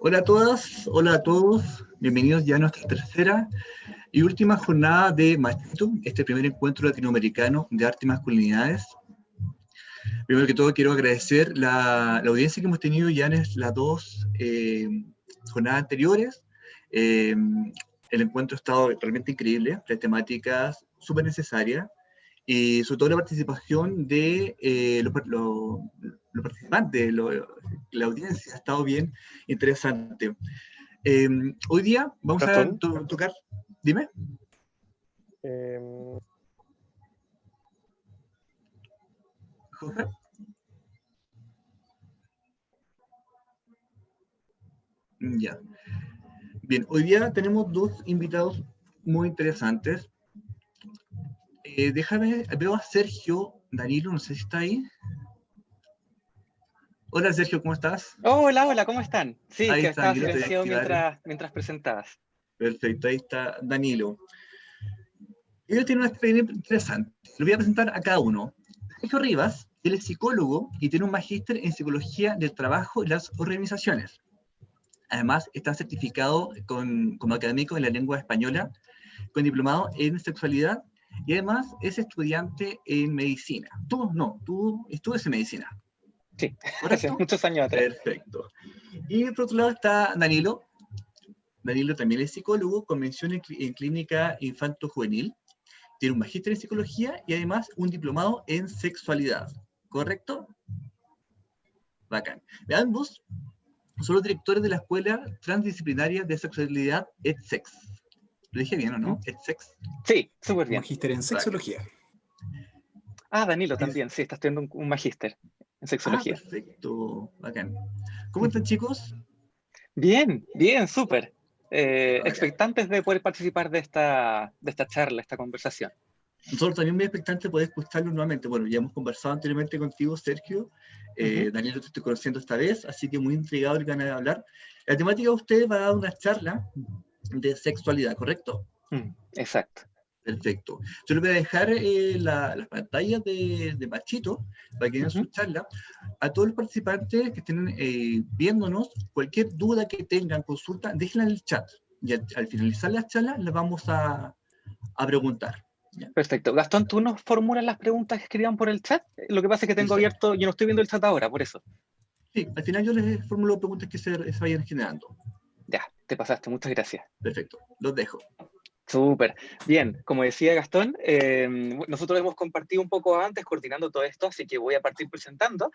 Hola a todas, hola a todos, bienvenidos ya a nuestra tercera y última jornada de Machito, este primer encuentro latinoamericano de arte y masculinidades. Primero que todo quiero agradecer la audiencia que hemos tenido ya en las dos jornadas anteriores. El encuentro ha estado realmente increíble, tres temáticas súper necesarias y sobre todo la participación de los participantes, la audiencia ha estado bien interesante. Hoy día vamos a Gastón, tocar, dime. Jorge. Ya. Bien, hoy día tenemos dos invitados muy interesantes. Veo a Sergio Danilo, no sé si está ahí. Hola Sergio, ¿cómo estás? hola, hola, ¿cómo están? Sí, Ahí que está, estaba Danilo, te voy a silenciado activar. mientras presentabas. Perfecto, ahí está Danilo. Él tiene una experiencia interesante. Lo voy a presentar a cada uno. Sergio Rivas, él es psicólogo y tiene un magíster en psicología del trabajo y las organizaciones. Además, está certificado como académico en la lengua española, con diplomado en sexualidad, y además es estudiante en medicina. Tú estudias en medicina, Sí, hace ¿correcto? muchos años atrás. Perfecto. Y por otro lado está Danilo. Danilo también es psicólogo con mención en clínica infanto-juvenil. Tiene un magíster en psicología y además un diplomado en sexualidad, ¿correcto? Bacán. Ambos son los directores de la Escuela Transdisciplinaria de Sexualidad EdSex. ¿Lo dije bien o no? EdSex. Sí, súper bien. Magíster en sexología. Ah, Danilo también, sí, está estudiando un magíster en sexología. Perfecto. Bacán. ¿Cómo están, chicos? Bien, bien, súper. Bacán. Expectantes de poder participar de esta charla, esta conversación. Nosotros también muy expectantes de poder escucharlo nuevamente. Bueno, ya hemos conversado anteriormente contigo, Sergio. Daniel, te estoy conociendo esta vez, así que muy intrigado de ganas de hablar. La temática de usted va a dar una charla de sexualidad, ¿correcto? Exacto. Perfecto. Yo les voy a dejar las pantallas de Machito para que den su charla. A todos los participantes que estén viéndonos, cualquier duda que tengan, consulta, déjenla en el chat. Y al finalizar la charla, les vamos a preguntar. ¿Ya? Perfecto. Gastón, ¿tú nos formulas las preguntas que escriban por el chat? Lo que pasa es que tengo Exacto. abierto, yo no estoy viendo el chat ahora, por eso. Sí, al final yo les formulo preguntas que se vayan generando. Ya, te pasaste, muchas gracias. Perfecto, los dejo. Súper. Bien, como decía Gastón, nosotros hemos compartido un poco antes coordinando todo esto, así que voy a partir presentando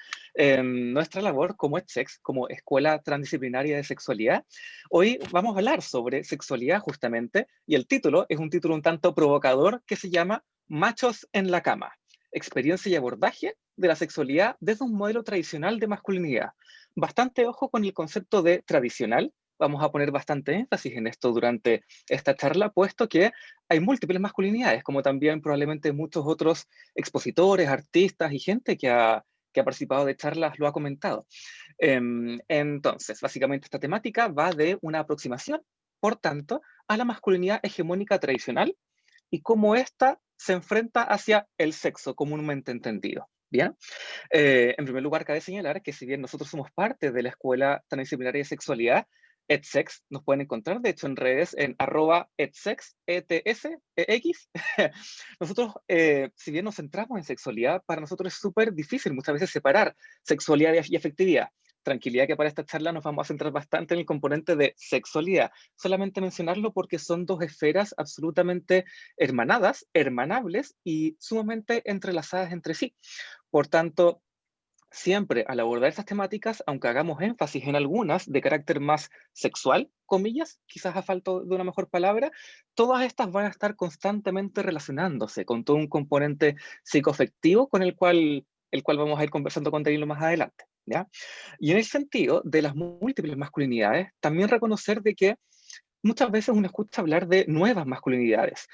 nuestra labor como EdSex, como Escuela Transdisciplinaria de Sexualidad. Hoy vamos a hablar sobre sexualidad justamente, y el título es un título un tanto provocador que se llama Machos en la cama, experiencia y abordaje de la sexualidad desde un modelo tradicional de masculinidad. Bastante ojo con el concepto de tradicional. Vamos a poner bastante énfasis en esto durante esta charla, puesto que hay múltiples masculinidades, como también probablemente muchos otros expositores, artistas y gente que ha participado de charlas lo ha comentado. Entonces, básicamente esta temática va de una aproximación, por tanto, a la masculinidad hegemónica tradicional y cómo ésta se enfrenta hacia el sexo comúnmente entendido. Bien, en primer lugar, cabe señalar que si bien nosotros somos parte de la Escuela Transdisciplinaria de Sexualidad, EdSex, nos pueden encontrar, de hecho, en redes en @EdSex, ETSEX. Nosotros, si bien nos centramos en sexualidad, para nosotros es súper difícil muchas veces separar sexualidad y afectividad. Tranquilidad que para esta charla nos vamos a centrar bastante en el componente de sexualidad. Solamente mencionarlo porque son dos esferas absolutamente hermanadas, hermanables y sumamente entrelazadas entre sí. Por tanto, siempre al abordar estas temáticas, aunque hagamos énfasis en algunas de carácter más sexual, comillas, quizás a falta de una mejor palabra, todas estas van a estar constantemente relacionándose con todo un componente psicoafectivo con el cual vamos a ir conversando con Danilo más adelante, ¿ya? Y en el sentido de las múltiples masculinidades, también reconocer de que muchas veces uno escucha hablar de nuevas masculinidades,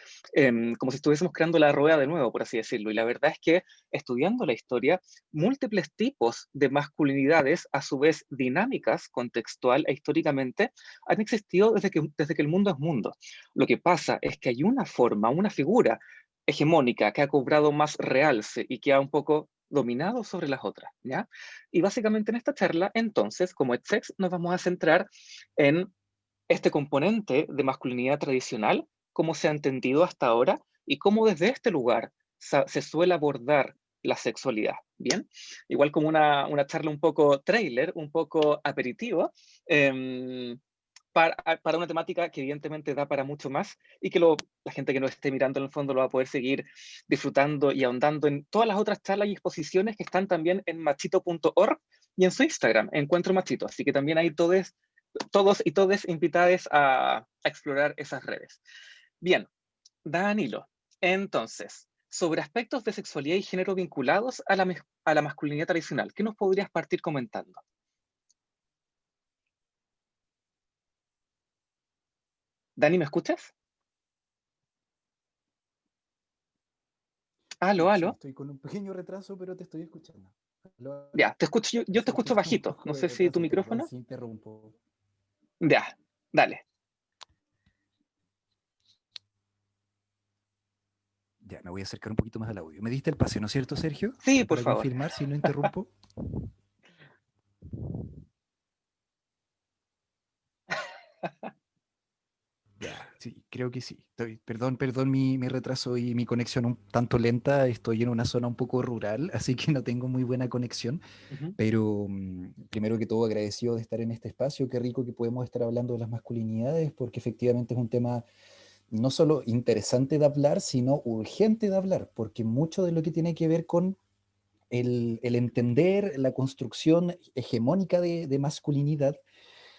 como si estuviésemos creando la rueda de nuevo, por así decirlo. Y la verdad es que estudiando la historia, múltiples tipos de masculinidades, a su vez dinámicas, contextual e históricamente, han existido desde que el mundo es mundo. Lo que pasa es que hay una forma, una figura hegemónica que ha cobrado más realce y que ha un poco dominado sobre las otras, ¿ya? Y básicamente en esta charla, entonces, como EdSex, nos vamos a centrar en este componente de masculinidad tradicional, cómo se ha entendido hasta ahora y cómo desde este lugar se suele abordar la sexualidad, ¿bien? Igual como una charla un poco trailer, un poco aperitivo, em, para una temática que evidentemente da para mucho más y que la gente que nos esté mirando en el fondo lo va a poder seguir disfrutando y ahondando en todas las otras charlas y exposiciones que están también en machito.org y en su Instagram, Encuentro Machito. Así que también hay todos y todes invitados a explorar esas redes. Bien, Danilo, entonces, sobre aspectos de sexualidad y género vinculados a la masculinidad tradicional, ¿qué nos podrías partir comentando? Dani, ¿me escuchas? Aló, Sí, aló. estoy con un pequeño retraso, pero te estoy escuchando. Ya, te escucho, yo te Sergio, escucho con un bajito. poco No de sé si tu retraso, perdón micrófono. si interrumpo. Ya, dale. Ya, me voy a acercar un poquito más al audio. Me diste el pase, ¿no es cierto, Sergio? Sí, por Para favor. confirmar si no interrumpo. Ya, sí, creo que sí. Perdón mi retraso y mi conexión un tanto lenta. Estoy en una zona un poco rural, así que no tengo muy buena conexión. Ujú. Pero primero que todo, agradecido de estar en este espacio. Qué rico que podemos estar hablando de las masculinidades, porque efectivamente es un tema no solo interesante de hablar, sino urgente de hablar, porque mucho de lo que tiene que ver con el entender la construcción hegemónica de masculinidad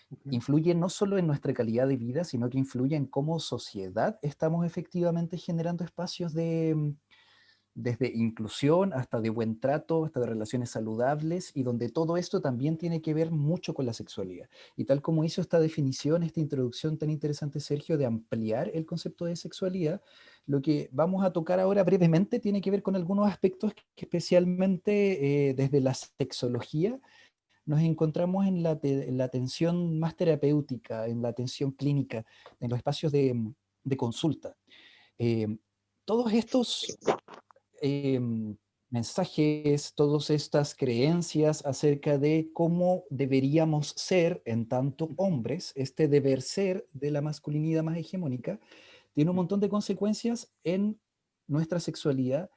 Ujú. influye no solo en nuestra calidad de vida, sino que influye en cómo sociedad estamos efectivamente generando espacios desde inclusión hasta de buen trato, hasta de relaciones saludables, y donde todo esto también tiene que ver mucho con la sexualidad. Y tal como hizo esta definición, esta introducción tan interesante, Sergio, de ampliar el concepto de sexualidad, lo que vamos a tocar ahora brevemente tiene que ver con algunos aspectos que especialmente desde la sexología nos encontramos en la atención más terapéutica, en la atención clínica, en los espacios de consulta. Eh, todos estos mensajes, todas estas creencias acerca de cómo deberíamos ser en tanto hombres, este deber ser de la masculinidad más hegemónica, tiene un montón de consecuencias en nuestra sexualidad,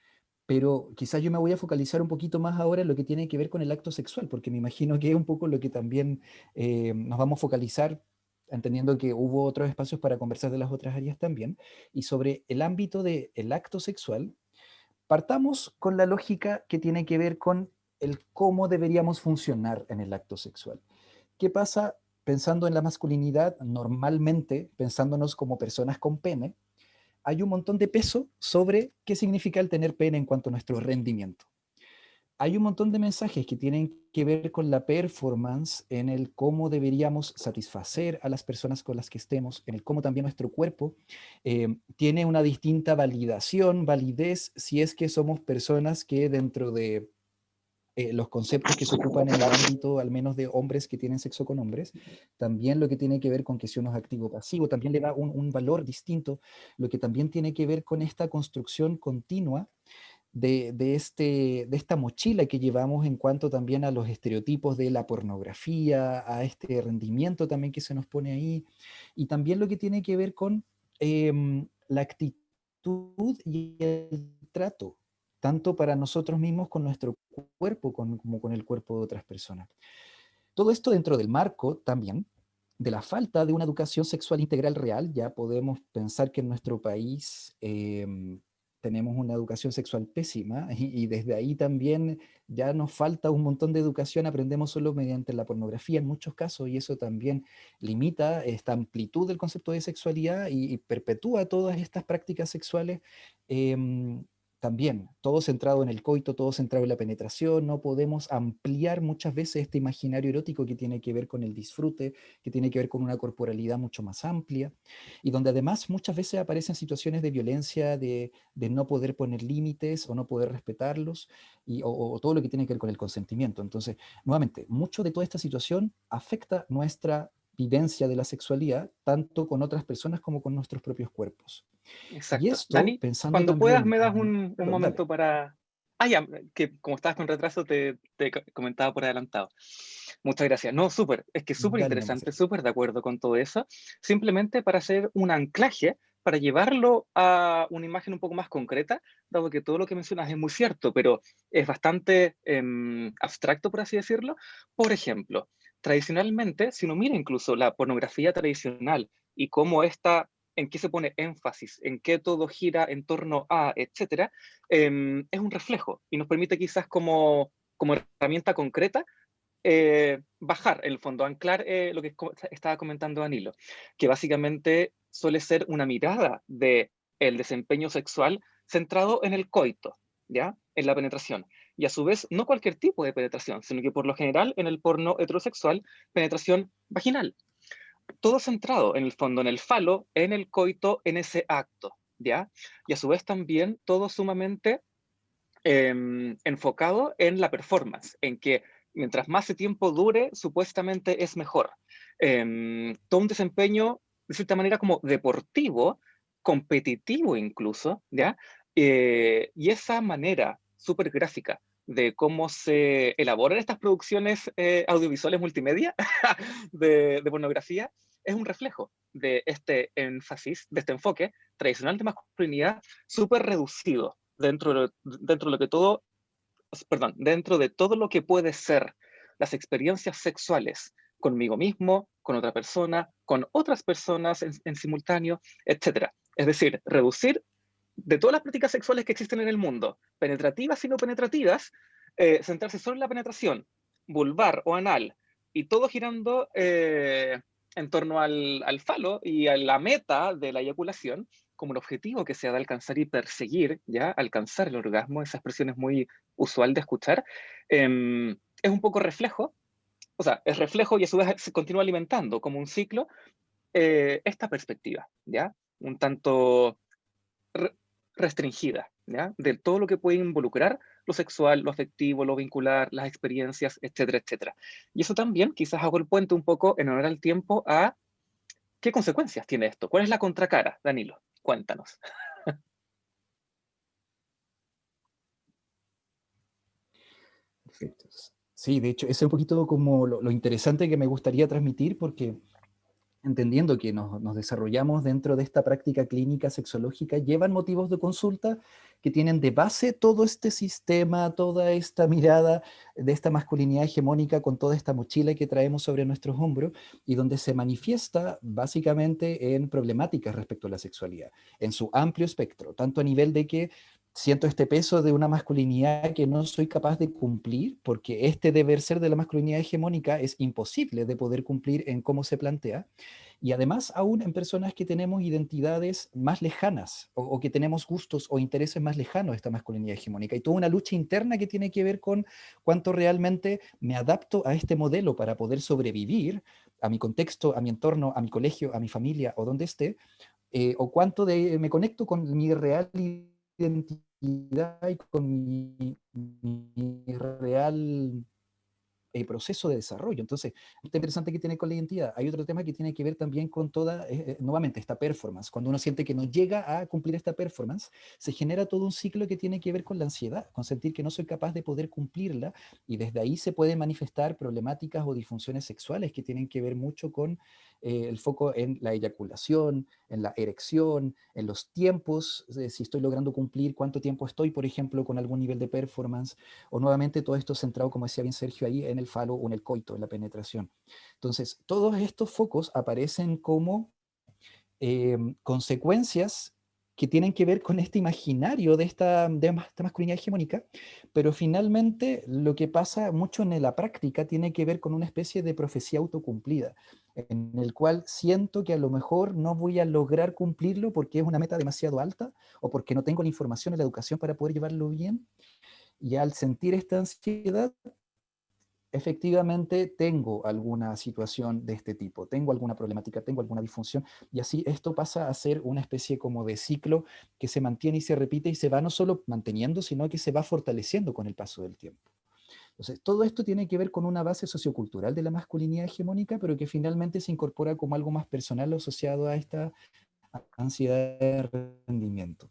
pero quizás yo me voy a focalizar un poquito más ahora en lo que tiene que ver con el acto sexual, porque me imagino que es un poco lo que también nos vamos a focalizar, entendiendo que hubo otros espacios para conversar de las otras áreas también, y sobre el ámbito del acto sexual. Partamos con la lógica que tiene que ver con el cómo deberíamos funcionar en el acto sexual. ¿Qué pasa pensando en la masculinidad? Normalmente, pensándonos como personas con pene, hay un montón de peso sobre qué significa el tener pene en cuanto a nuestro rendimiento. Hay un montón de mensajes que tienen que ver con la performance, en el cómo deberíamos satisfacer a las personas con las que estemos, en el cómo también nuestro cuerpo tiene una distinta validación, validez, si es que somos personas que dentro de los conceptos que se ocupan en el ámbito, al menos de hombres que tienen sexo con hombres, también lo que tiene que ver con que si uno es activo o pasivo, también le da un valor distinto, lo que también tiene que ver con esta construcción continua de esta mochila que llevamos en cuanto también a los estereotipos de la pornografía, a este rendimiento también que se nos pone ahí, y también lo que tiene que ver con la actitud y el trato, tanto para nosotros mismos con nuestro cuerpo como con el cuerpo de otras personas. Todo esto dentro del marco también de la falta de una educación sexual integral real. Ya podemos pensar que en nuestro país tenemos una educación sexual pésima y desde ahí también ya nos falta un montón de educación, aprendemos solo mediante la pornografía en muchos casos, y eso también limita esta amplitud del concepto de sexualidad y perpetúa todas estas prácticas sexuales. También, todo centrado en el coito, todo centrado en la penetración. No podemos ampliar muchas veces este imaginario erótico que tiene que ver con el disfrute, que tiene que ver con una corporalidad mucho más amplia, y donde además muchas veces aparecen situaciones de violencia, de no poder poner límites o no poder respetarlos, o todo lo que tiene que ver con el consentimiento. Entonces, nuevamente, mucho de toda esta situación afecta nuestra vivencia de la sexualidad, tanto con otras personas como con nuestros propios cuerpos. Y Exacto. esto, Dani, pensando cuando puedas también, me das un perdón, dale. momento Ya, que como estabas con retraso te comentaba por adelantado. Muchas gracias. No, súper, es que súper Dale nomás, interesante, Sergio. súper de acuerdo con todo eso. Simplemente para hacer un anclaje, para llevarlo a una imagen un poco más concreta, dado que todo lo que mencionas es muy cierto, pero es bastante abstracto, por así decirlo. Por ejemplo, tradicionalmente, si uno mira incluso la pornografía tradicional y cómo esta, en qué se pone énfasis, en qué todo gira en torno a, etcétera, es un reflejo y nos permite quizás como herramienta concreta bajar, en el fondo, anclar lo que estaba comentando Danilo, que básicamente suele ser una mirada de el desempeño sexual centrado en el coito, ¿ya? En la penetración. Y a su vez, no cualquier tipo de penetración, sino que por lo general en el porno heterosexual, penetración vaginal. Todo centrado, en el fondo, en el falo, en el coito, en ese acto, ¿ya? Y a su vez también todo sumamente enfocado en la performance, en que mientras más el tiempo dure, supuestamente es mejor. Todo un desempeño, de cierta manera, como deportivo, competitivo incluso, ¿ya? Y esa manera súper gráfica de cómo se elaboran estas producciones audiovisuales multimedia de pornografía, es un reflejo de este énfasis, de este enfoque tradicional de masculinidad súper reducido dentro de lo que todo, perdón, dentro de todo lo que puede ser las experiencias sexuales conmigo mismo, con otra persona, con otras personas en simultáneo, etcétera. Es decir, reducir de todas las prácticas sexuales que existen en el mundo, penetrativas y no penetrativas, centrarse solo en la penetración, vulvar o anal, y todo girando en torno al falo y a la meta de la eyaculación, como un objetivo que se ha de alcanzar y perseguir, ya, alcanzar el orgasmo, esa expresión es muy usual de escuchar, es un poco reflejo, o sea, es reflejo y a su vez se continúa alimentando como un ciclo esta perspectiva, ¿ya? Un tanto re- restringida, ¿ya? De todo lo que puede involucrar lo sexual, lo afectivo, lo vincular, las experiencias, etcétera, etcétera. Y eso también quizás hago el puente un poco en honor al tiempo a qué consecuencias tiene esto. ¿Cuál es la contracara, Danilo? Cuéntanos. Perfecto. Sí, de hecho, ese es un poquito como lo interesante que me gustaría transmitir, porque entendiendo que nos desarrollamos dentro de esta práctica clínica sexológica, llevan motivos de consulta que tienen de base todo este sistema, toda esta mirada de esta masculinidad hegemónica con toda esta mochila que traemos sobre nuestros hombros y donde se manifiesta básicamente en problemáticas respecto a la sexualidad, en su amplio espectro, tanto a nivel de que siento este peso de una masculinidad que no soy capaz de cumplir, porque este deber ser de la masculinidad hegemónica es imposible de poder cumplir en cómo se plantea, y además aún en personas que tenemos identidades más lejanas o que tenemos gustos o intereses más lejanos a esta masculinidad hegemónica. Y toda una lucha interna que tiene que ver con cuánto realmente me adapto a este modelo para poder sobrevivir a mi contexto, a mi entorno, a mi colegio, a mi familia o donde esté, o cuánto me conecto con mi real identidad y con mi real proceso de desarrollo. Entonces, es interesante que tiene con la identidad. Hay otro tema que tiene que ver también con toda, nuevamente, esta performance. Cuando uno siente que no llega a cumplir esta performance, se genera todo un ciclo que tiene que ver con la ansiedad, con sentir que no soy capaz de poder cumplirla, y desde ahí se pueden manifestar problemáticas o disfunciones sexuales que tienen que ver mucho con el foco en la eyaculación, en la erección, en los tiempos, si estoy logrando cumplir, cuánto tiempo estoy, por ejemplo, con algún nivel de performance, o nuevamente todo esto centrado, como decía bien Sergio, ahí en el falo o en el coito, en la penetración. Entonces, todos estos focos aparecen como consecuencias que tienen que ver con este imaginario de esta masculinidad hegemónica, pero finalmente lo que pasa mucho en la práctica tiene que ver con una especie de profecía autocumplida, en el cual siento que a lo mejor no voy a lograr cumplirlo porque es una meta demasiado alta o porque no tengo la información y la educación para poder llevarlo bien, y al sentir esta ansiedad, efectivamente tengo alguna situación de este tipo, tengo alguna problemática, tengo alguna disfunción, y así esto pasa a ser una especie como de ciclo que se mantiene y se repite y se va no solo manteniendo, sino que se va fortaleciendo con el paso del tiempo. Entonces, todo esto tiene que ver con una base sociocultural de la masculinidad hegemónica, pero que finalmente se incorpora como algo más personal asociado a esta ansiedad de rendimiento.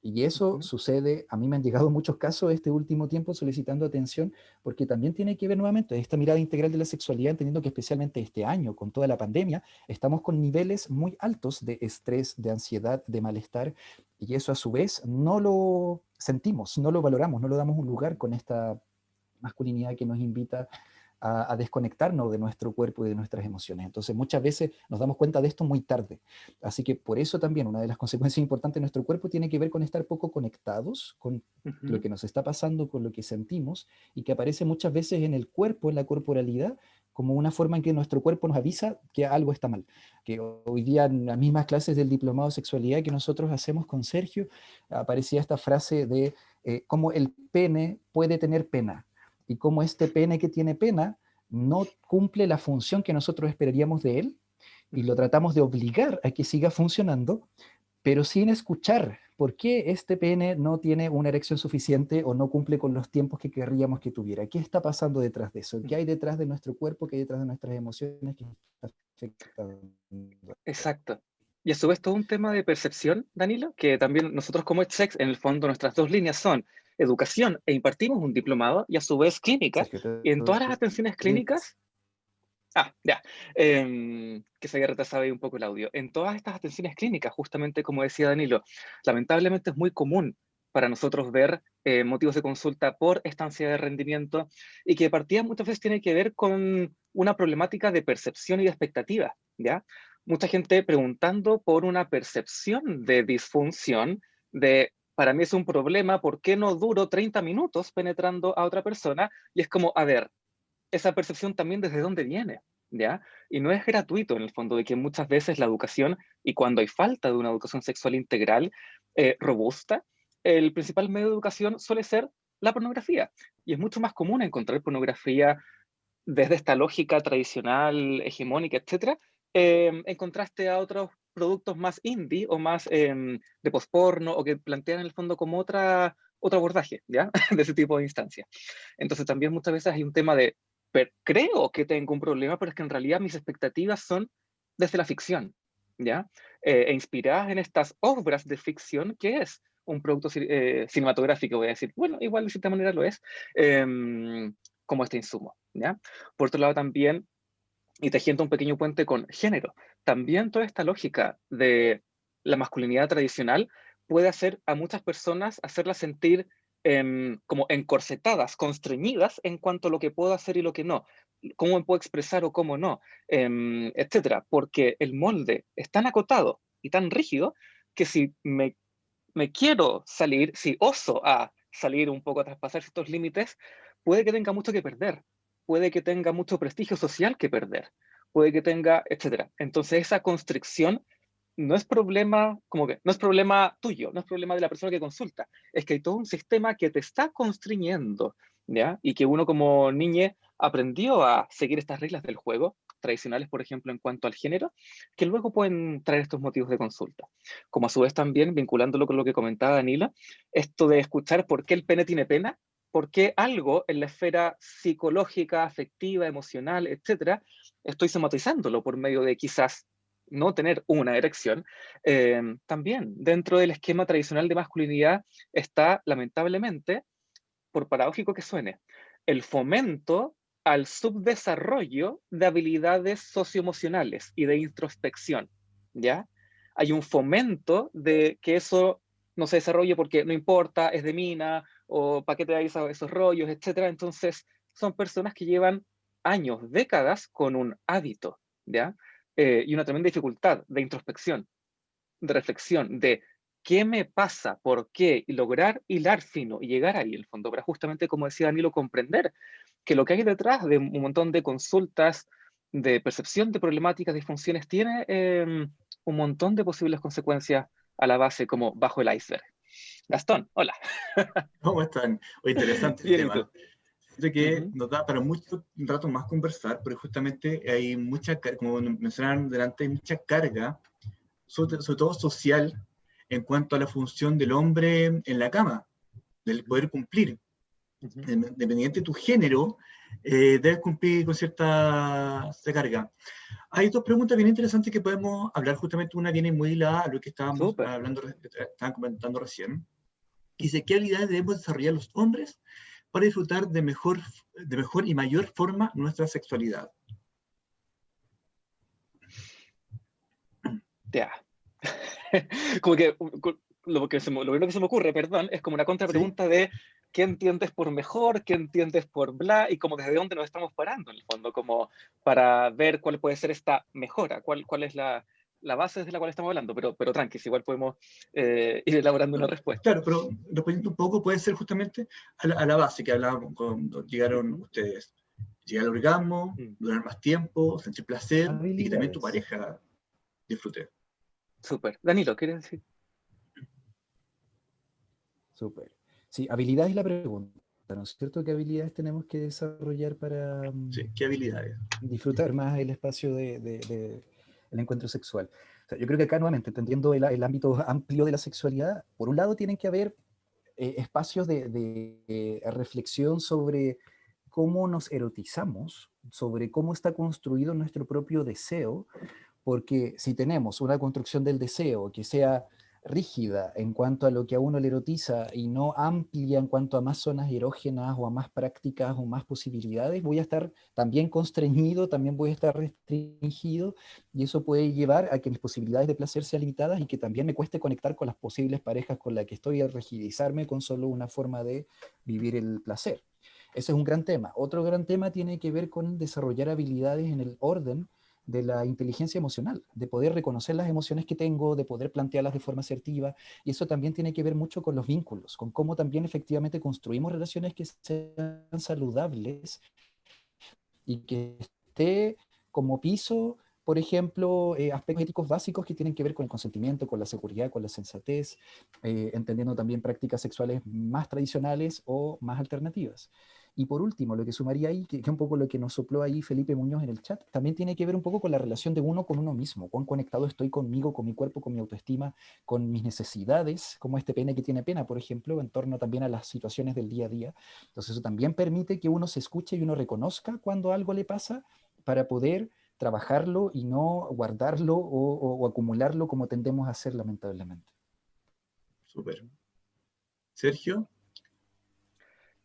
Y eso sucede, a mí me han llegado muchos casos este último tiempo solicitando atención, porque también tiene que ver nuevamente esta mirada integral de la sexualidad, entendiendo que especialmente este año, con toda la pandemia, estamos con niveles muy altos de estrés, de ansiedad, de malestar, y eso a su vez no lo sentimos, no lo valoramos, no lo damos un lugar con esta masculinidad que nos invita a desconectarnos de nuestro cuerpo y de nuestras emociones. Entonces muchas veces nos damos cuenta de esto muy tarde. Así que por eso también una de las consecuencias importantes de nuestro cuerpo tiene que ver con estar poco conectados con lo que nos está pasando, con lo que sentimos, y que aparece muchas veces en el cuerpo, en la corporalidad, como una forma en que nuestro cuerpo nos avisa que algo está mal. Que hoy día en las mismas clases del diplomado de sexualidad que nosotros hacemos con Sergio, aparecía esta frase de cómo el pene puede tener pena, y cómo este pene que tiene pena no cumple la función que nosotros esperaríamos de él, y lo tratamos de obligar a que siga funcionando, pero sin escuchar por qué este pene no tiene una erección suficiente o no cumple con los tiempos que querríamos que tuviera. ¿Qué está pasando detrás de eso? ¿Qué hay detrás de nuestro cuerpo? ¿Qué hay detrás de nuestras emociones que está afectando? Exacto. Y a su vez todo un tema de percepción, Danilo, que también nosotros como EdSex, en el fondo nuestras dos líneas son educación e impartimos un diplomado, y a su vez clínica, Sergio, y en todas las atenciones clínicas, ya, que se había retrasado ahí un poco el audio, en todas estas atenciones clínicas, justamente como decía Danilo, lamentablemente es muy común para nosotros ver motivos de consulta por esta ansiedad de rendimiento, y que de partida muchas veces tiene que ver con una problemática de percepción y de expectativa, ¿ya? Mucha gente preguntando por una percepción de disfunción, de para mí es un problema, ¿por qué no duro 30 minutos penetrando a otra persona? Y es como, a ver, esa percepción también desde dónde viene, ¿ya? Y no es gratuito en el fondo, de que muchas veces la educación, y cuando hay falta de una educación sexual integral robusta, el principal medio de educación suele ser la pornografía. Y es mucho más común encontrar pornografía desde esta lógica tradicional, hegemónica, etcétera, en contraste a otros productos más indie o más de posporno, o que plantean en el fondo como otro abordaje, ¿ya? De ese tipo de instancias. Entonces también muchas veces hay un tema de, creo que tengo un problema, pero es que en realidad mis expectativas son desde la ficción, ¿ya? Inspiradas en estas obras de ficción, que es un producto cinematográfico, voy a decir, bueno, igual de cierta manera lo es, como este insumo, ¿ya? Por otro lado también, y tejiendo un pequeño puente con género, también toda esta lógica de la masculinidad tradicional puede hacer a muchas personas, hacerlas sentir como encorsetadas, constreñidas en cuanto a lo que puedo hacer y lo que no, cómo me puedo expresar o cómo no, etcétera, porque el molde es tan acotado y tan rígido que si me quiero salir, si oso a salir un poco a traspasar estos límites, puede que tenga mucho que perder, puede que tenga mucho prestigio social que perder, puede que tenga, etcétera. Entonces esa constricción no es problema, como que no es problema tuyo, no es problema de la persona que consulta, es que hay todo un sistema que te está constriñendo, ¿ya? Y que uno como niñe aprendió a seguir estas reglas del juego, tradicionales, por ejemplo, en cuanto al género, que luego pueden traer estos motivos de consulta. Como a su vez también, vinculándolo con lo que comentaba Danila, esto de escuchar por qué el pene tiene pena, por qué algo en la esfera psicológica, afectiva, emocional, etcétera, estoy somatizándolo por medio de quizás no tener una erección. También dentro del esquema tradicional de masculinidad está, lamentablemente, por paradójico que suene, el fomento al subdesarrollo de habilidades socioemocionales y de introspección, ¿ya? Hay un fomento de que eso no se desarrolle porque no importa, es de mina, o para qué te da esos rollos, etcétera. Entonces, son personas que llevan años, décadas con un hábito, ¿ya? Y una tremenda dificultad de introspección, de reflexión, de qué me pasa, por qué, y lograr hilar fino y llegar ahí, en el fondo, para justamente, como decía Danilo, comprender que lo que hay detrás de un montón de consultas, de percepción de problemáticas, disfunciones, tiene un montón de posibles consecuencias a la base, como bajo el iceberg. Gastón, hola. ¿Cómo están? Oye, interesante el Bien, ¿y tú? tema. Siento que Uh-huh. nos da para mucho rato más conversar, pero justamente hay mucha, como mencionaron delante, hay mucha carga, sobre todo social, en cuanto a la función del hombre en la cama, del poder cumplir. Uh-huh. Dependiente de tu género, debes cumplir con cierta carga. Hay dos preguntas bien interesantes que podemos hablar, justamente una viene muy hilada a lo que estábamos Súper. hablando, estaban comentando recién. Y dice, ¿qué habilidades debemos desarrollar los hombres para disfrutar de mejor y mayor forma nuestra sexualidad? Ya. Como que lo primero que se me ocurre, perdón, es como una ¿Sí? contrapregunta de qué entiendes por mejor, qué entiendes por bla, y como desde dónde nos estamos parando, en el fondo, como para ver cuál puede ser esta mejora, cuál es la base desde la cual estamos hablando, pero tranqui, igual podemos ir elaborando una respuesta. Claro, pero respondiendo un poco, puede ser justamente a la base que hablábamos cuando llegaron ustedes. Llegar al orgasmo, durar más tiempo, sentir placer, y que también tu Habilidades. pareja disfrute. Súper. Danilo, ¿quieres decir? Súper. Sí, habilidad es la pregunta, ¿no es cierto? ¿Qué habilidades tenemos que desarrollar para Sí, ¿qué habilidades? disfrutar más el espacio el encuentro sexual? O sea, yo creo que acá nuevamente, entendiendo el ámbito amplio de la sexualidad, por un lado tienen que haber espacios de reflexión sobre cómo nos erotizamos, sobre cómo está construido nuestro propio deseo, porque si tenemos una construcción del deseo que sea rígida en cuanto a lo que a uno le erotiza y no amplia en cuanto a más zonas erógenas o a más prácticas o más posibilidades, voy a estar también constreñido, también voy a estar restringido, y eso puede llevar a que mis posibilidades de placer sean limitadas y que también me cueste conectar con las posibles parejas con las que estoy, a rigidizarme con solo una forma de vivir el placer. Ese es un gran tema. Otro gran tema tiene que ver con desarrollar habilidades en el orden de la inteligencia emocional, de poder reconocer las emociones que tengo, de poder plantearlas de forma asertiva, y eso también tiene que ver mucho con los vínculos, con cómo también efectivamente construimos relaciones que sean saludables y que esté como piso, por ejemplo, aspectos éticos básicos que tienen que ver con el consentimiento, con la seguridad, con la sensatez, entendiendo también prácticas sexuales más tradicionales o más alternativas. Y por último, lo que sumaría ahí, que es un poco lo que nos sopló ahí Felipe Muñoz en el chat, también tiene que ver un poco con la relación de uno con uno mismo, cuán conectado estoy conmigo, con mi cuerpo, con mi autoestima, con mis necesidades, como este pene que tiene pena, por ejemplo, en torno también a las situaciones del día a día. Entonces eso también permite que uno se escuche y uno reconozca cuando algo le pasa para poder trabajarlo y no guardarlo o acumularlo como tendemos a hacer lamentablemente. Súper. Sergio,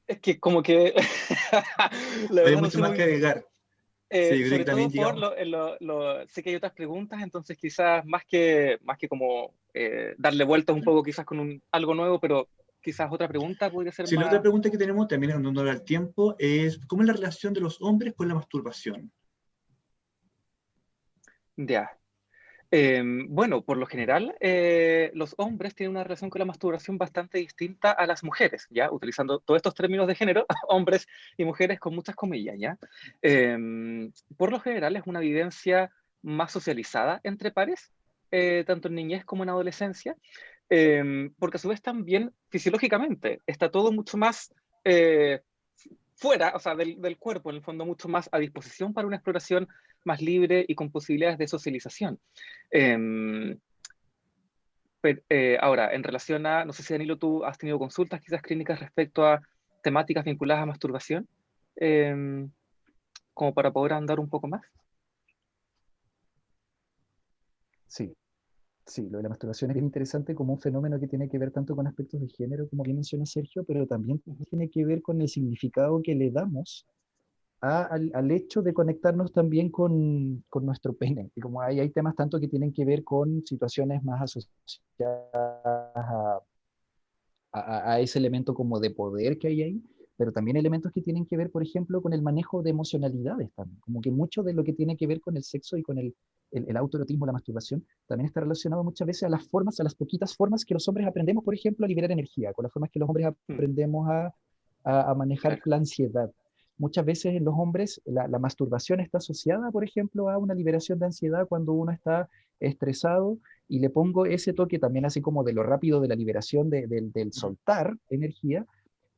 Es que como que la no hay verdad no mucho sé más muy que agregar. Sí, yo creo que sobre todo también por llegamos. sé que hay otras preguntas, entonces quizás más que como darle vueltas un poco quizás con algo nuevo, pero quizás otra pregunta podría ser Sí, la otra más. pregunta que tenemos también en honor al tiempo es, ¿cómo es la relación de los hombres con la masturbación? Ya. Bueno, por lo general, los hombres tienen una relación con la masturbación bastante distinta a las mujeres, ¿ya? Utilizando todos estos términos de género, hombres y mujeres con muchas comillas, ¿ya? Por lo general es una vivencia más socializada entre pares, tanto en niñez como en adolescencia, porque a su vez también fisiológicamente está todo mucho más eh, fuera, o sea, del cuerpo, en el fondo, mucho más a disposición para una exploración más libre y con posibilidades de socialización. Eh, ahora, en relación a, no sé si Danilo, tú has tenido consultas quizás clínicas respecto a temáticas vinculadas a masturbación, eh, como para poder andar un poco más. Sí, sí, lo de la masturbación es bien interesante como un fenómeno que tiene que ver tanto con aspectos de género, como bien menciona Sergio, pero también tiene que ver con el significado que le damos al hecho de conectarnos también con nuestro pene. Y como hay temas tanto que tienen que ver con situaciones más asociadas a ese elemento como de poder que hay ahí, pero también elementos que tienen que ver, por ejemplo, con el manejo de emocionalidades también. Como que mucho de lo que tiene que ver con el sexo y con el autoerotismo, la masturbación, también está relacionado muchas veces a las formas, a las poquitas formas que los hombres aprendemos, por ejemplo, a liberar energía, con las formas que los hombres Mm, aprendemos a manejar claro. la ansiedad. Muchas veces en los hombres la masturbación está asociada, por ejemplo, a una liberación de ansiedad cuando uno está estresado, y le pongo ese toque también así como de lo rápido de la liberación del soltar energía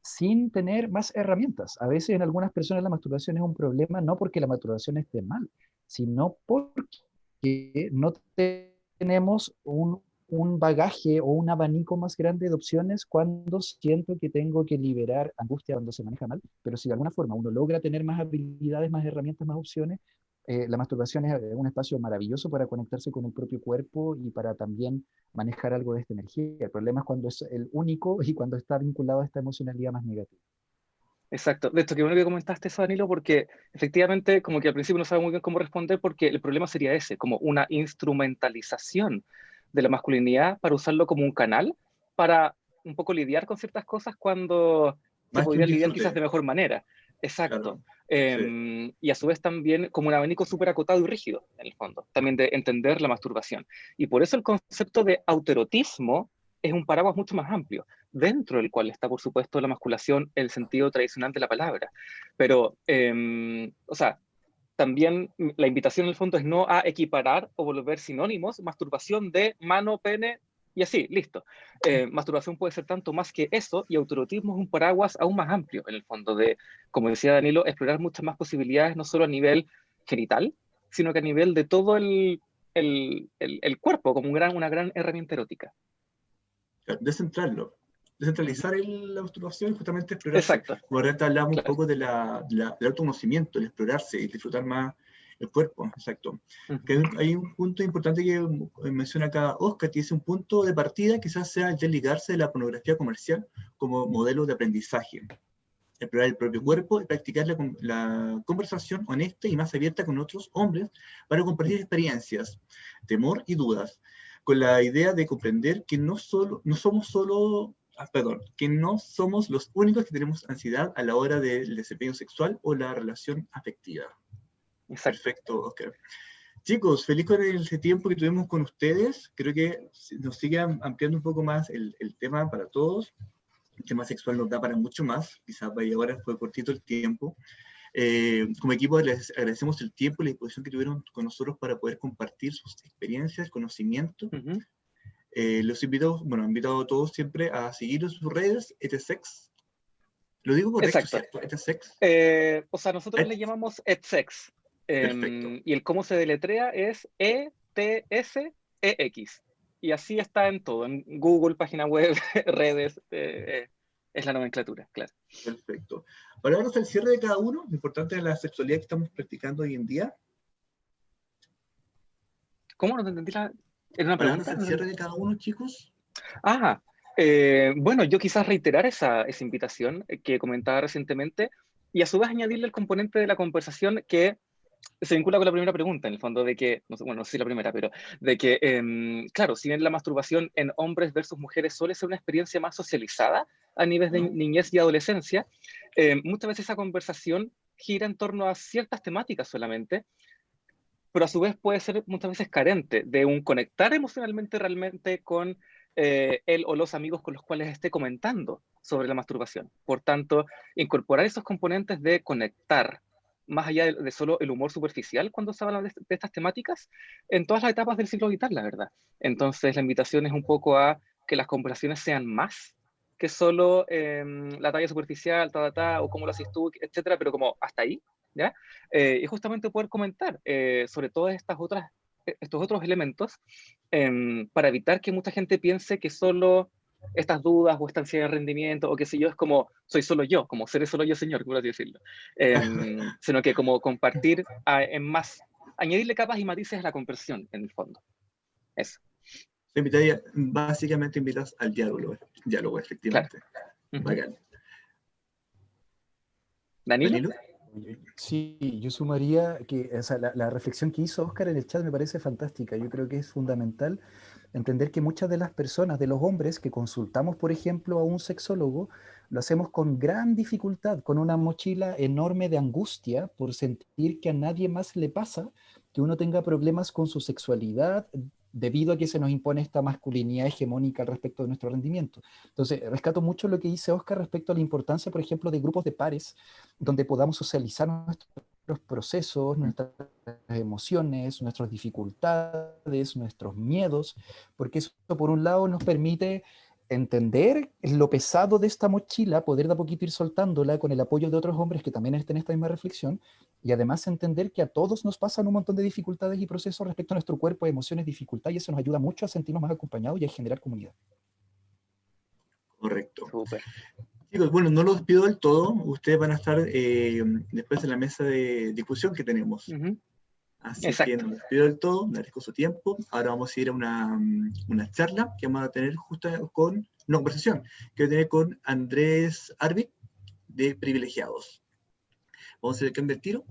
sin tener más herramientas. A veces en algunas personas la masturbación es un problema no porque la masturbación esté mal, sino porque no tenemos un bagaje o un abanico más grande de opciones cuando siento que tengo que liberar angustia cuando se maneja mal, pero si de alguna forma uno logra tener más habilidades, más herramientas, más opciones, la masturbación es un espacio maravilloso para conectarse con el propio cuerpo y para también manejar algo de esta energía. El problema es cuando es el único y cuando está vinculado a esta emocionalidad más negativa. Exacto. De esto, que bueno que comentaste eso, Danilo, porque efectivamente como que al principio no sabe muy bien cómo responder porque el problema sería ese, como una instrumentalización de la masculinidad para usarlo como un canal para un poco lidiar con ciertas cosas cuando se Más que un podrían lidiar quizás de disfrute, mejor manera. Exacto. claro. Sí. Y a su vez también como un abanico súper acotado y rígido, en el fondo, también de entender la masturbación. Y por eso el concepto de autoerotismo es un paraguas mucho más amplio, dentro del cual está, por supuesto, la masculación, el sentido tradicional de la palabra. Pero, o sea, también la invitación en el fondo es no a equiparar o volver sinónimos masturbación de mano, pene y así, listo. Masturbación puede ser tanto más que eso y autoerotismo es un paraguas aún más amplio en el fondo de, como decía Danilo, explorar muchas más posibilidades, no solo a nivel genital, sino que a nivel de todo el cuerpo, como una gran herramienta erótica. Descentrarlo. Descentralizar la masturbación y justamente explorarse. Exacto, Como ahorita hablamos un claro. poco del autoconocimiento, el explorarse y disfrutar más el cuerpo, exacto. Que hay un punto importante que menciona acá Oscar, que es un punto de partida, quizás sea el desligarse de la pornografía comercial como modelo de aprendizaje. Explorar el propio cuerpo y practicar la conversación honesta y más abierta con otros hombres para compartir experiencias, temor y dudas, con la idea de comprender que no somos los únicos que tenemos ansiedad a la hora del desempeño sexual o la relación afectiva. Exacto. Perfecto, Oscar. Chicos, feliz con el tiempo que tuvimos con ustedes. Creo que nos sigue ampliando un poco más el tema para todos. El tema sexual nos da para mucho más, quizás vaya ahora fue cortito el tiempo. Como equipo les agradecemos el tiempo y la disposición que tuvieron con nosotros para poder compartir sus experiencias, conocimiento. Los invito, bueno, he invitado a todos siempre a seguir en sus redes, ETSEX. Lo digo correcto, Exacto. ¿cierto? ETSEX. O sea, nosotros le llamamos ETSEX. Perfecto. Y el cómo se deletrea es ETSEX. Y así está en todo, en Google, página web, redes, es la nomenclatura, claro. Perfecto. Para darnos el cierre de cada uno, lo importante es la sexualidad que estamos practicando hoy en día. ¿Cómo no te entendí ¿Era una Para darnos pregunta? el cierre de cada uno, chicos. Ah, bueno, yo quizás reiterar esa invitación que comentaba recientemente y a su vez añadirle el componente de la conversación que se vincula con la primera pregunta, en el fondo, de que, no sé, bueno, no sé si la primera, pero de que, claro, si bien la masturbación en hombres versus mujeres suele ser una experiencia más socializada a nivel de niñez y adolescencia, muchas veces esa conversación gira en torno a ciertas temáticas solamente, pero a su vez puede ser muchas veces carente de un conectar emocionalmente realmente con él o los amigos con los cuales esté comentando sobre la masturbación. Por tanto, incorporar esos componentes de conectar, más allá de solo el humor superficial cuando se habla de estas temáticas, en todas las etapas del ciclo vital, la verdad. Entonces, la invitación es un poco a que las conversaciones sean más que solo la talla superficial, o cómo lo haces tú, etcétera, pero como hasta ahí, ¿ya? Y justamente poder comentar sobre todas estos otros elementos para evitar que mucha gente piense que solo estas dudas o esta ansiedad de rendimiento o qué sé yo es como soy solo yo, como seré solo yo señor, por así decirlo, sino que como compartir en más, añadirle capas y matices a la conversión en el fondo. Eso. Básicamente invitas al diálogo efectivamente. Claro. Bacán. ¿Danilo? Sí, yo sumaría que o sea, la reflexión que hizo Oscar en el chat me parece fantástica. Yo creo que es fundamental entender que muchas de las personas, de los hombres que consultamos, por ejemplo, a un sexólogo, lo hacemos con gran dificultad, con una mochila enorme de angustia por sentir que a nadie más le pasa que uno tenga problemas con su sexualidad debido a que se nos impone esta masculinidad hegemónica al respecto de nuestro rendimiento. Entonces, rescato mucho lo que dice Oscar respecto a la importancia, por ejemplo, de grupos de pares donde podamos socializar nuestros procesos, nuestras emociones, nuestras dificultades, nuestros miedos, porque eso por un lado nos permite entender lo pesado de esta mochila, poder de a poquito ir soltándola con el apoyo de otros hombres que también estén en esta misma reflexión, y además entender que a todos nos pasan un montón de dificultades y procesos respecto a nuestro cuerpo, emociones, dificultades, y eso nos ayuda mucho a sentirnos más acompañados y a generar comunidad. Correcto. Súper. Chicos, bueno, no los pido del todo, ustedes van a estar después en la mesa de discusión que tenemos. Así Exacto. que no me despido del todo, me agradezco su tiempo. Ahora vamos a ir a una charla que vamos a tener justo con, una conversación que voy a tener con Andrés Arbic de Privilegiados. Vamos a hacer el cambio del tiro.